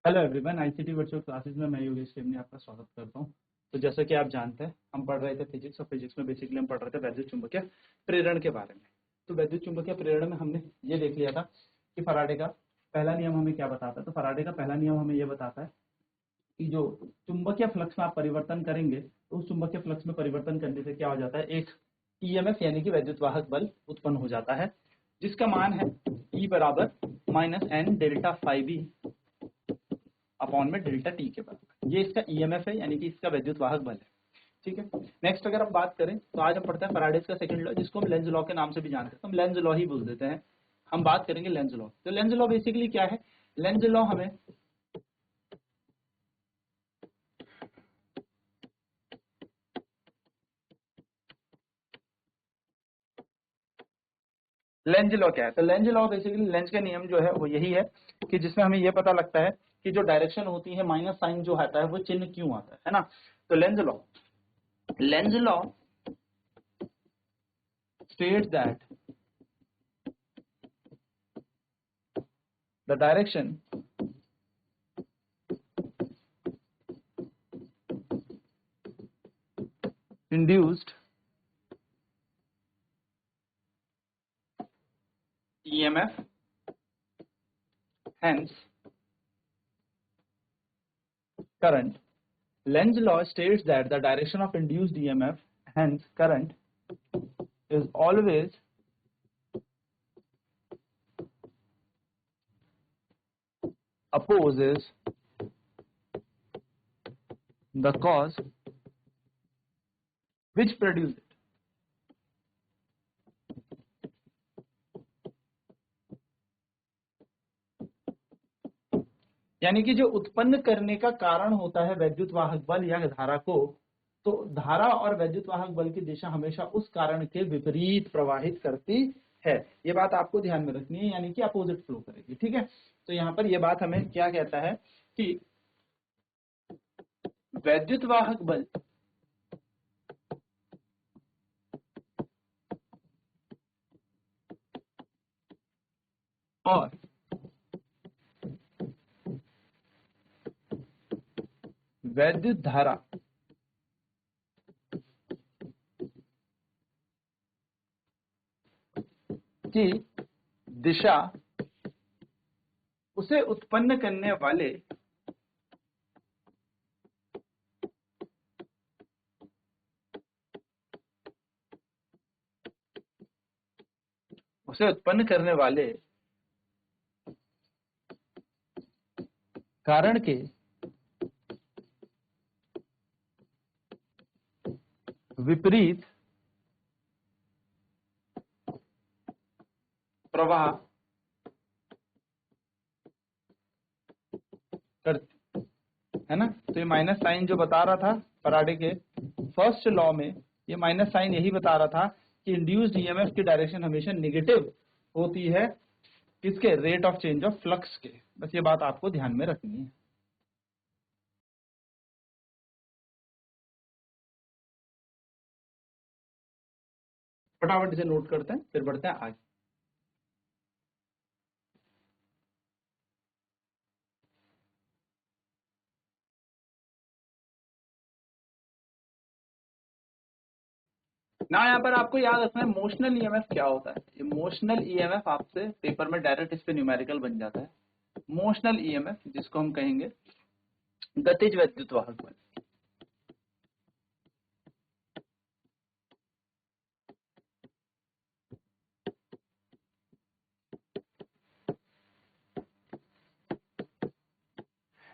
Hello everyone, ICT virtual classes में मैं Yogesh Tammany आपका स्वागत करता हूं। तो जैसा कि आप जानते हैं, हम पढ़ रहे थे फिजिक्स, और फिजिक्स में बेसिकली हम पढ़ रहे थे वैद्युत चुंबकीय प्रेरण के बारे में। तो वैद्युत चुंबकीय प्रेरण में हमने ये देख लिया था कि फराडे का पहला नियम हमें क्या बताता है। तो फराडे का पहला नियम हमें ये बताता है कि जो चुंबकीय फ्लक्स में आप परिवर्तन करेंगे, तो उस चुंबकीय फ्लक्स में परिवर्तन करने से क्या हो जाता है, एक ईएमएफ यानी कि वैद्युत वाहक बल उत्पन्न हो जाता है, जिसका मान है E बराबर -n delta phi B upon में डेल्टा टी के बराबर। ये इसका ईएमएफ है, यानी कि इसका वैद्युत वाहक बल है। ठीक है। नेक्स्ट अगर हम बात करें तो आज हम पढ़ते हैं फैराडेज का सेकंड लॉ, जिसको हम लेंज लॉ के नाम से भी जानते हैं। तो हम लेंज लॉ ही बोल देते हैं। हम बात करेंगे लेंज लॉ। तो लेंज लॉ बेसिकली क्या है? लेंज लॉ हमें लेंज लॉ क्या है? तो लेंज लॉ बेसिकली लेंज का नियम जो है वो यही है कि जिसमें हमें ये पता लगता है कि जो डायरेक्शन होती है, माइनस साइन जो आता है वो चिन्ह क्यों आता है ना। तो Lenz law states that the direction induced EMF, hence current. Lenz law states that the direction of induced EMF, hence current, is always opposes the cause which produced it. यानी कि जो उत्पन्न करने का कारण होता है वैद्युत वाहक बल या धारा को, तो धारा और वैद्युत वाहक बल की दिशा हमेशा उस कारण के विपरीत प्रवाहित करती है। ये बात आपको ध्यान में रखनी है, यानी कि अपोजिट फ्लो करेगी। ठीक है। तो यहाँ पर यह बात हमें क्या कहता है कि वैद्युत वाहक बल और वैद्युत धारा की दिशा उसे उत्पन्न करने वाले कारण के विपरीत प्रवाह करती है ना। तो ये माइनस साइन जो बता रहा था फैराडे के फर्स्ट लॉ में, ये माइनस साइन यही बता रहा था कि इंड्यूस्ड ईएमएफ की डायरेक्शन हमेशा नेगेटिव होती है किसके? Rate of change of flux के। बस ये बात आपको ध्यान में रखनी है। फटाफट इसे नोट करते हैं, फिर बढ़ते हैं आगे। ना यहाँ पर आपको याद रखना है मोशनल ईएमएफ क्या होता है। ये मोशनल ईएमएफ आपसे पेपर में डायरेक्ट इस पे न्यूमेरिकल बन जाता है। मोशनल ईएमएफ जिसको हम कहेंगे गतिज वैद्युत वाहक बल।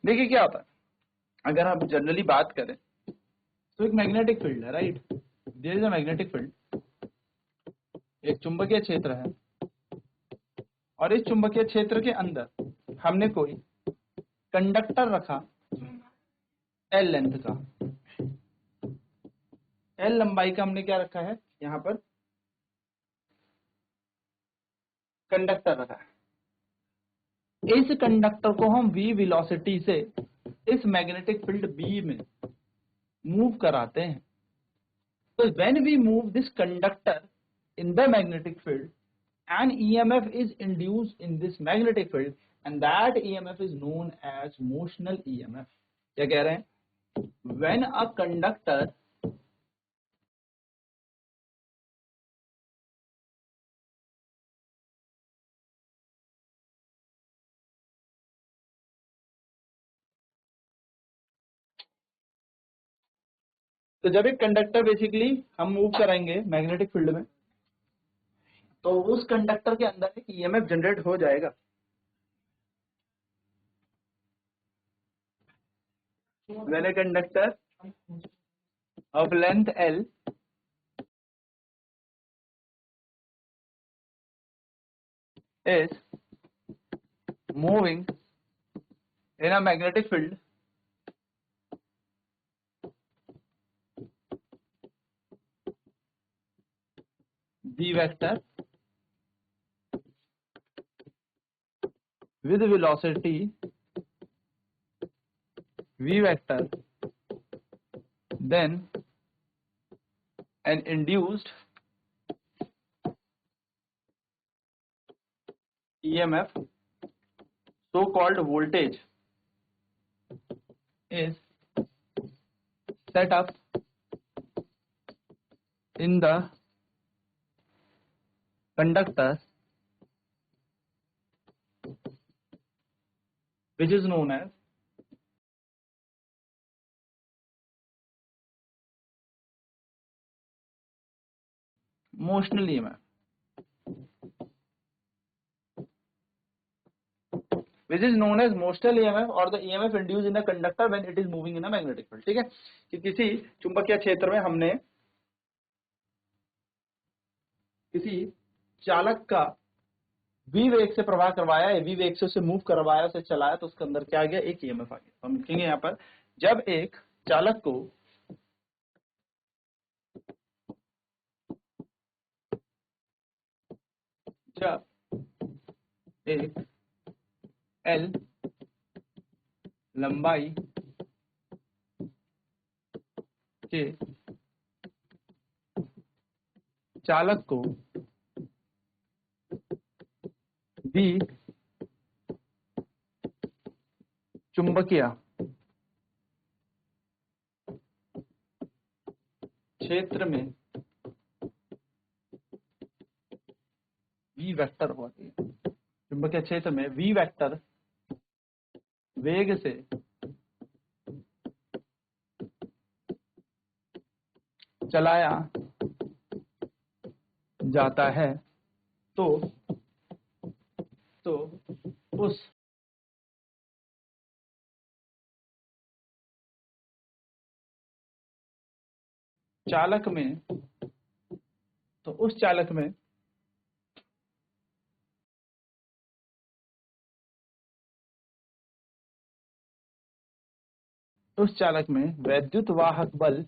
देखिए क्या होता है, अगर आप जनरली बात करें तो एक मैग्नेटिक फील्ड है, right. There is a magnetic field, एक चुंबकीय क्षेत्र है, और इस चुंबकीय क्षेत्र के अंदर हमने कोई कंडक्टर रखा एल लेंथ का, एल लंबाई का हमने क्या रखा है यहाँ पर, कंडक्टर रखा है। इस कंडक्टर को हम v वेलोसिटी से इस मैग्नेटिक फील्ड B में मूव कराते हैं। तो when we move this conductor in the magnetic field an EMF is induced in this magnetic field and that EMF is known as motional EMF. क्या कह रहे हैं? When a conductor तो जब एक कंडक्टर बेसिकली हम मूव कराएंगे magnetic field में तो उस कंडक्टर के अंदर एक ईएमएफ जनरेट हो जाएगा. When a conductor of length L is moving in a magnetic field V vector with velocity V vector, then an induced EMF, so called voltage, is set up in the conductor, which is known as motional EMF, which is known as motional EMF or the EMF induced in a conductor when it is moving in a magnetic field. ठीक है कि किसी चुंबकीय क्षेत्र में हमने किसी चालक का v वेग से प्रवाह करवाया, v वेग से उसे मूव करवाया, उसे चलाया, तो उसके अंदर क्या आ गया? एक EMF आ गया. तो हम लिखेंगे यहाँ पर जब एक चालक को जब एक L लंबाई के चालक को V चुंबकीय क्षेत्र में V वेक्टर हुआ, चुंबकीय क्षेत्र में V वेक्टर वेग से चलाया जाता है तो उस चालक में वैद्युत वाहक बल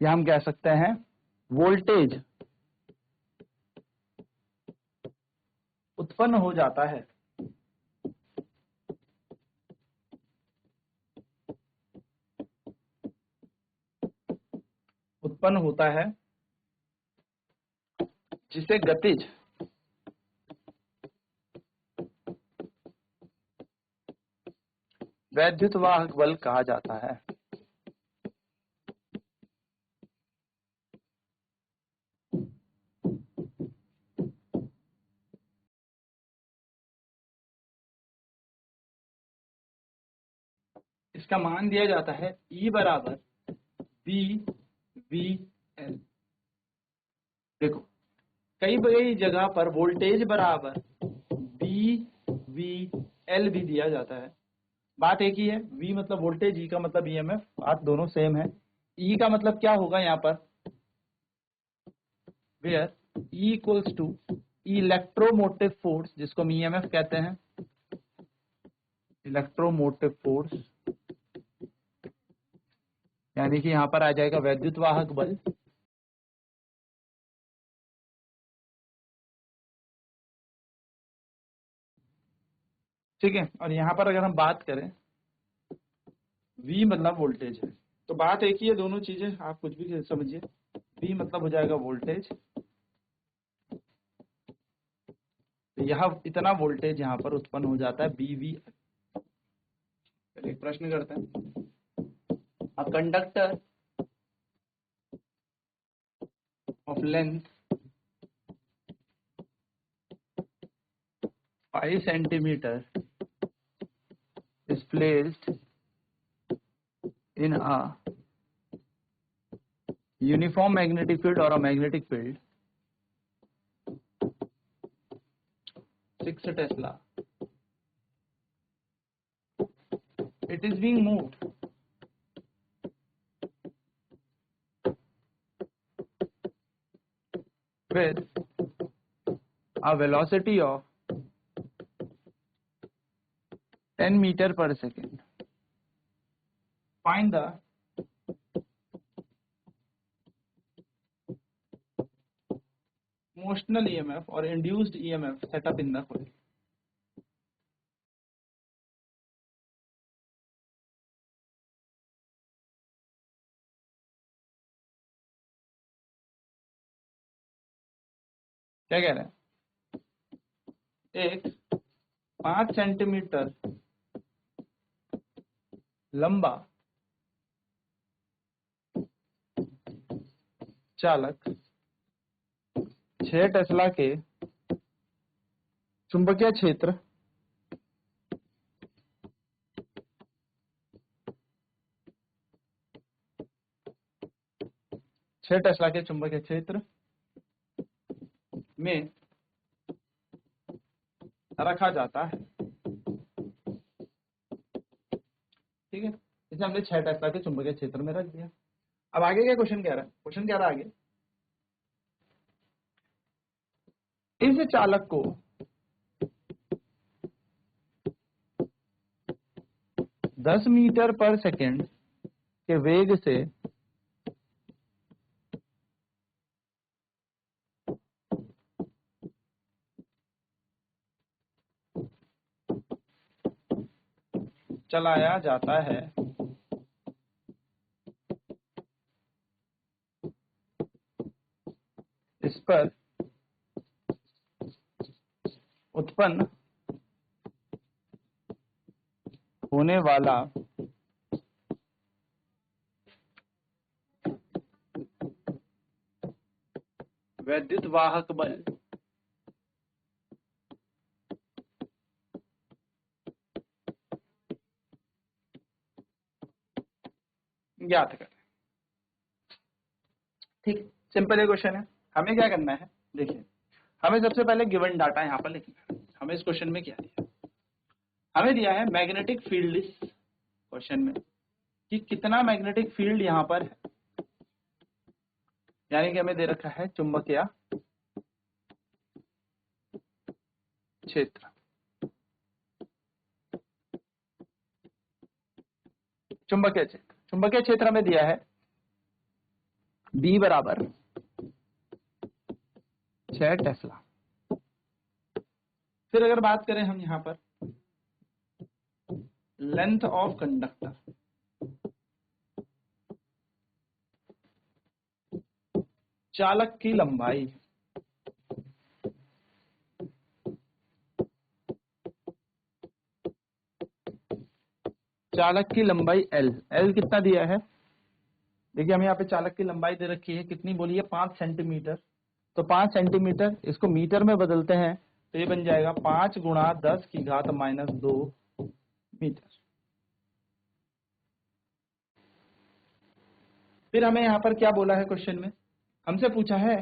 या हम कह सकते हैं वोल्टेज उत्पन्न हो जाता है. उत्पन्न होता है जिसे गतिज वैद्युत वाहक बल कहा जाता है. इसका मान दिया जाता है E बराबर VVL. देखो कई जगह पर वोल्टेज बराबर VVL भी दिया जाता है. बात एक ही है, V मतलब वोल्टेज, E का मतलब EMF, बात दोनों सेम है. E का मतलब क्या होगा यहाँ पर? Where E equals to electromotive force, जिसको हम EMF कहते हैं, इलेक्ट्रोमोटिव फोर्स, यानी कि यहाँ पर आ जाएगा वैद्युत वाहक बल ठीक है। और यहाँ पर अगर हम बात करें, V मतलब वोल्टेज है, तो बात एक ही है, दोनों चीजें आप कुछ भी समझिए। V मतलब हो जाएगा वोल्टेज, यह इतना वोल्टेज यहाँ पर उत्पन्न हो जाता है BV। एक प्रश्न करते हैं, a conductor of length 5 centimeter is placed in a uniform magnetic field or a magnetic field 6 Tesla. It is being moved with a velocity of 10 meter per second. Find the motional EMF or induced EMF set up in the coil. क्या कह रहे हैं? एक 5 centimetre लंबा चालक 6 Tesla के चुंबकीय क्षेत्र में रखा जाता है। ठीक है, इसे हमने 6 टेस्ला के चुंबकीय क्षेत्र में रख दिया। अब आगे क्या क्वेश्चन कह रहा है? क्वेश्चन कह रहा है आगे, इस चालक को 10 मीटर पर सेकेंड के वेग से चलाया जाता है। इस पर उत्पन्न होने वाला वैद्युत वाहक बल ज्ञात करें। ठीक, सिंपल क्वेश्चन है। हमें क्या करना है, देखिए, हमें सबसे पहले गिवन डाटा यहाँ पर लिखना है। हमें इस क्वेश्चन में क्या दिया? हमें दिया है मैग्नेटिक फील्ड इस क्वेश्चन में, कि कितना मैग्नेटिक फील्ड यहाँ पर है, यानी कि हमें दे रखा है चुंबकीय क्षेत्र। चुंबकीय क्षेत्र में दिया है B बराबर 6 टेस्ला। फिर अगर बात करें हम यहाँ पर लेंथ ऑफ कंडक्टर, चालक की लंबाई, L कितना दिया है? देखिए, हमें यहाँ पे चालक की लंबाई दे रखी है, कितनी बोली है? 5 सेंटीमीटर। तो 5 सेंटीमीटर, इसको मीटर में बदलते हैं तो ये बन जाएगा 5 गुणा 10 की घात -2 मीटर। फिर हमें यहाँ पर क्या बोला है क्वेश्चन में? हमसे पूछा है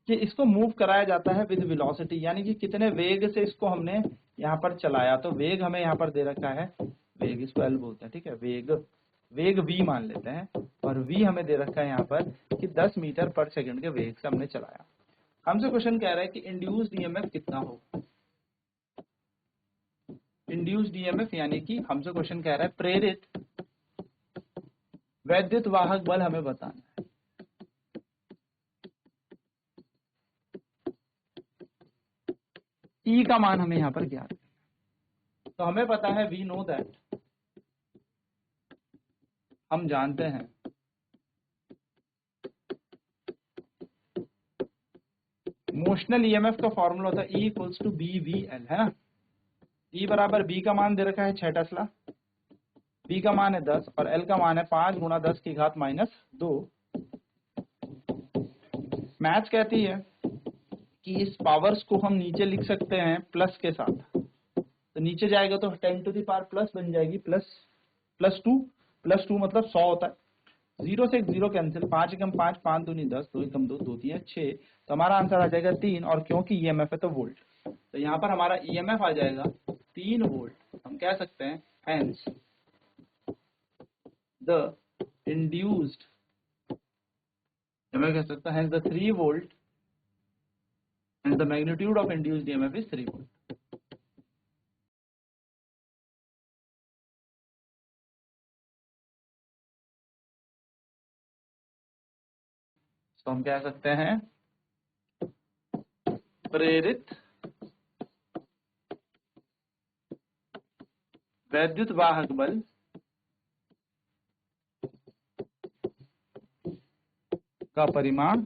कि इसको मूव कराया जाता है विद वेलोसिटी, यानी कि कितने वेग से इसको हमने यहाँ पर चलाया। तो वेग हमें यहाँ पर दे रखा है, वेग इसको L बोलते हैं। ठीक है, वेग V मान लेते हैं, और V हमें दे रखा है यहाँ पर कि 10 मीटर पर सेकंड के वेग से हमने चलाया। हमसे क्वेश्चन कह रहा है कि इंड्यूस्ड ईएमएफ कितना होगा। इंड्यूस्ड ईएमएफ यानी कि हमसे क्वेश्चन कह रहा है प्रेरित वैद्युत वाहक बल हमें बताना है। E का मान हमें यहाँ पर ज्ञात करना है। तो हमें पता है, वी नो दैट, हम जानते हैं मोशनल ईएमएफ का फॉर्मूला होता है E equals to B V L, है ना। E बराबर B का मान दे रखा है 6 टेस्ला, B का मान है 10 और L का मान है 5 गुणा 10 की घात -2। मैथ्स कहती है कि इस पावर्स को हम नीचे लिख सकते हैं प्लस के साथ, तो नीचे जाएगा तो 10 टू दी पावर प्लस बन जाएगी, प्लस टू मतलब 100 होता है। 0 से 0 कैंसिल, 5 एकम 5, 5 दूनी 10, 2 एकम 2, 2 3 6, तो हमारा आंसर आ जाएगा 3। और क्योंकि ईएमएफ है तो वोल्ट, तो यहाँ पर हमारा ईएमएफ आ जाएगा 3 वोल्ट। हम कह सकते हैं हेंस द इंड्यूस्ड, मैं कह सकता है hence the 3 volt and the magnitude of induced EMF is 3 volt. तो हम कह सकते हैं प्रेरित वैद्युत वाहक बल का परिमाण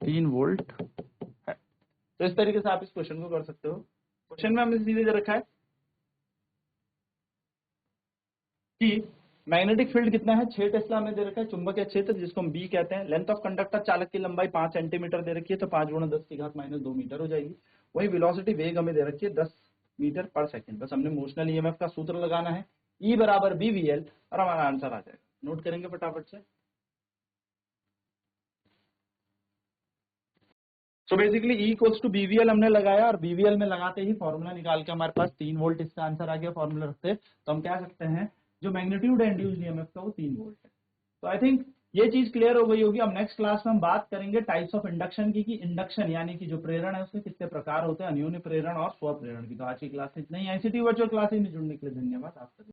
3 वोल्ट है। तो इस तरीके से आप इस क्वेश्चन को कर सकते हो। क्वेश्चन में हमने सीधे दे रखा है कि मैग्नेटिक फील्ड कितना है, 6 टेस्ला में दे रखा है। चुंबकीय क्षेत्र जिसको हम बी कहते हैं। लेंथ ऑफ कंडक्टर, चालक की लंबाई 5 सेंटीमीटर दे रखी है, तो 5 गुणा 10 की घात -2 मीटर हो जाएगी। वही वेलोसिटी, वेग हमें दे रखी है 10 मीटर पर सेकंड। बस हमने मोशनल ईएमएफ का सूत्र लगाना है, E बराबर बी वी एल, और हमारा आंसर आ जाएगा। नोट करेंगे फटाफट से। तो basically E equals to BVL हमने लगाया, और बीवीएल में लगाते ही फॉर्मूला निकाल के हमारे पास 3 वोल्ट इसका आंसर आ गया फॉर्मूला रखते। तो हम कह सकते हैं जो मैग्नीट्यूड है इंड्यूस्ड ईएमएफ का वो 3 वोल्ट है। तो आई थिंक ये चीज क्लियर हो गई होगी। अब नेक्स्ट क्लास में हम बात करेंगे टाइप्स ऑफ इंडक्शन की, कि इंडक्शन यानी कि जो प्रेरण है उसके कितने प्रकार होते हैं, अन्योन्य प्रेरण और स्व प्रेरण की। तो आज की क्लास में इतना ही। आईसीटी वर्चुअल क्लासेस में जुड़ने के लिए धन्यवाद आपका।